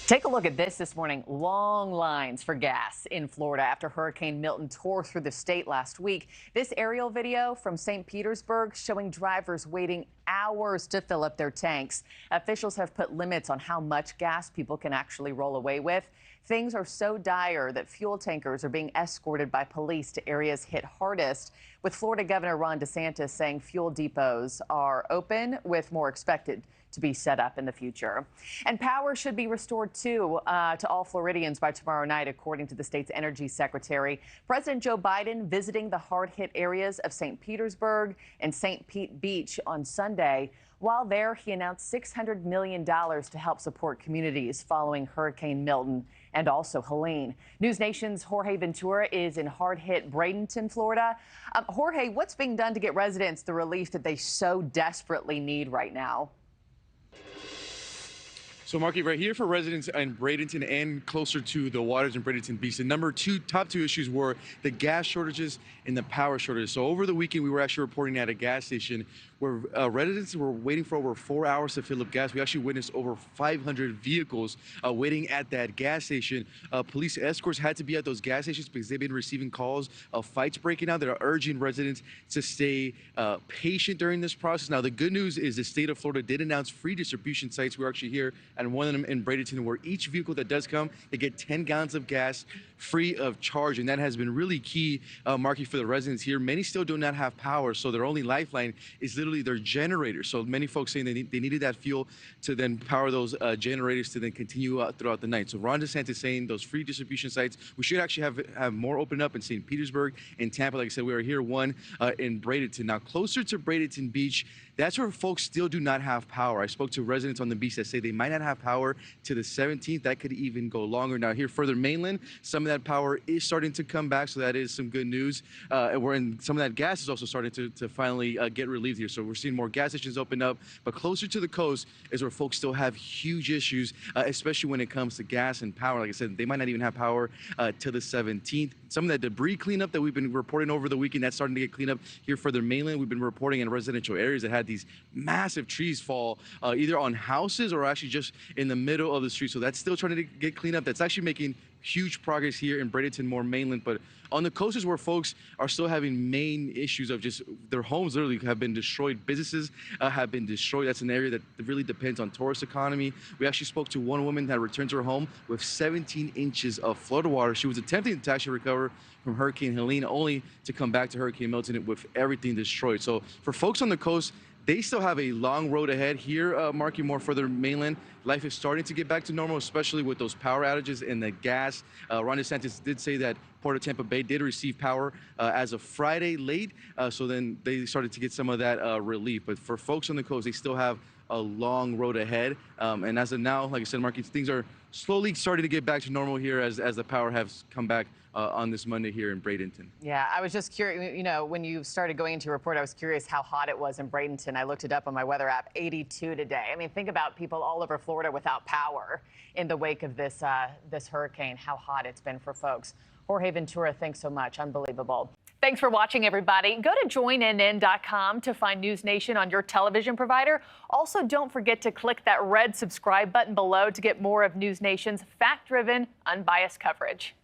Take a look at this morning. Long lines for gas in Florida after Hurricane Milton tore through the state last week. This aerial video from St. Petersburg showing drivers waiting hours to fill up their tanks. Officials have put limits on how much gas people can actually roll away with. Things are so dire that fuel tankers are being escorted by police to areas hit hardest, with Florida Governor Ron DeSantis saying fuel depots are open, with more expected to be set up in the future. And power should be restored, too, to all Floridians by tomorrow night, according to the state's energy secretary. President Joe Biden visiting the hard-hit areas of St. Petersburg and St. Pete Beach on Sunday. While there, he announced $600 million to help support communities following Hurricane Milton and also Helene. NewsNation's Jorge Ventura is in hard-hit Bradenton, Florida. Jorge, what's being done to get residents the relief that they so desperately need right now? So, Markie, right here for residents in Bradenton and closer to the waters in Bradenton Beach, the top two issues were the gas shortages and the power shortages. So over the weekend, we were actually reporting at a gas station where residents were waiting for over 4 hours to fill up gas. We actually witnessed over 500 vehicles waiting at that gas station. Police escorts had to be at those gas stations because they've been receiving calls of fights breaking out that are urging residents to stay patient during this process. Now, the good news is the state of Florida did announce free distribution sites. We're actually here at one of them in Bradenton, where each vehicle that does come, they get 10 gallons of gas free of charge. And that has been really key, Markie, for the residents here. Many still do not have power, so their only lifeline is literally their generators. So many folks saying they needed that fuel to then power those generators to then continue throughout the night. So Ron DeSantis saying those free distribution sites, we should actually have more open up in St. Petersburg and Tampa. Like I said, we are here one in Bradenton. Now, closer to Bradenton Beach, that's where folks still do not have power. I spoke to residents on the beach that say they might not have power to the 17th. That could even go longer. Now, here further mainland, some of that power is starting to come back, so that is some good news. And some of that gas is also starting to finally get relieved here. So we're seeing more gas stations open up, but closer to the coast is where folks still have huge issues, especially when it comes to gas and power. Like I said, they might not even have power to the 17th. Some of that debris cleanup that we've been reporting over the weekend, that's starting to get cleaned up here further mainland. We've been reporting in residential areas that had these massive trees fall either on houses or actually just in the middle of the street. So that's still trying to get cleaned up. That's actually making huge progress here in Bradenton, more mainland. But on the coast is where folks are still having main issues of just their homes literally have been destroyed. Businesses have been destroyed. That's an area that really depends on tourist economy. We actually spoke to one woman that returned to her home with 17 inches of floodwater. She was attempting to actually recover from Hurricane Helene, only to come back to Hurricane Milton with everything destroyed. So for folks on the coast, they still have a long road ahead here, Markie, more further mainland. Life is starting to get back to normal, especially with those power outages and the gas. Ron DeSantis did say that Port of Tampa Bay did receive power as of Friday late, so then they started to get some of that relief. But for folks on the coast, they still have a long road ahead. And as of now, like I said, Markie, things are slowly starting to get back to normal here as the power has come back on this Monday here in Bradenton. Yeah, I was just curious, you know, when you started going into your report, I was curious how hot it was in Bradenton. I looked it up on my weather app, 82 today. I mean, think about people all over Florida without power in the wake of this hurricane, how hot it's been for folks. Jorge Ventura, thanks so much. Unbelievable. Thanks for watching, everybody. Go to joinnn.com to find NewsNation on your television provider. Also, don't forget to click that red subscribe button below to get more of NewsNation's fact-driven, unbiased coverage.